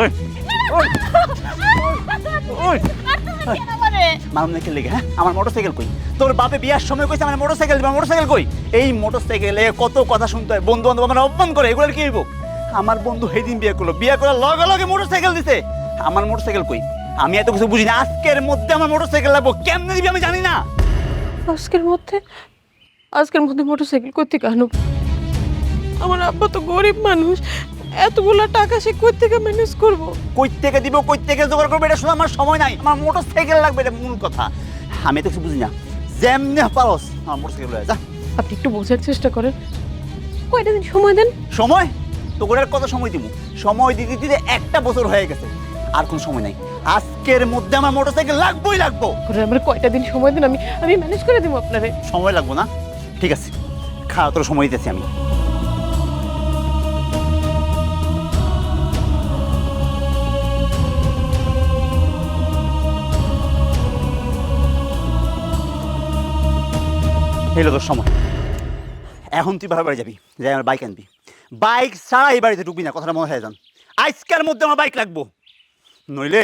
ওই ওই ওই মারুম না খেলে হ্যাঁ আমার মোটরসাইকেল কই তোর বাপে বিয়ার সময় কইছে আমার মোটরসাইকেল কই এই মোটরসাইকেলে কত কথা শুনতে হয় বন্ধু বান্ধব আমার অপমান করে এগুলো কি হইব আমার বন্ধু সেদিন বিয়ে করার লগে লগে মোটরসাইকেল দিছে আমার মোটরসাইকেল কই আমি এত কিছু বুঝি না আজকের মধ্যে আমার মোটরসাইকেল লাগবো কেমনে দিবি আমি জানি না আজকের মধ্যে মোটরসাইকেল করতে কেন? আমার আব্বা তো গরিব মানুষ, এতগুলো টাকা সে কই থেকে ম্যানেজ করবো? কই থেকে দিব কই থেকে জোগাড় করবো এটা শোনা আমার সময় নাই আমার মোটরসাইকেল লাগবে এটা মূল কথা আমি তো কিছু বুঝি না যেমনি পারস আমার মোটরসাইকেল লয়ে যা আপনি একটু বোঝার চেষ্টা করেন, কয়টা দিন সময় দেন। সময় তো করে কত সময় দিব সময় দিতে দিতে একটা বছর হয়ে গেছে আর কোন সময় নাই আজকের মধ্যে আমার মোটরসাইকেল লাগবেই লাগবো আমার কয়টা দিন সময় দেন, আমি ম্যানেজ করে দেবো আপনারে। সময় লাগবো না ঠিক আছে খাওয়া তোর সময় দিতেছি আমি এলো তোর সময় এখন তুই বাড়ি যাবি যাই আমার বাইক আনবি বাইক ছাড়া এই বাড়িতে ঢুকবি না কথাটা মনে হয় যান আজকের মধ্যে আমার বাইক লাগবো নইলে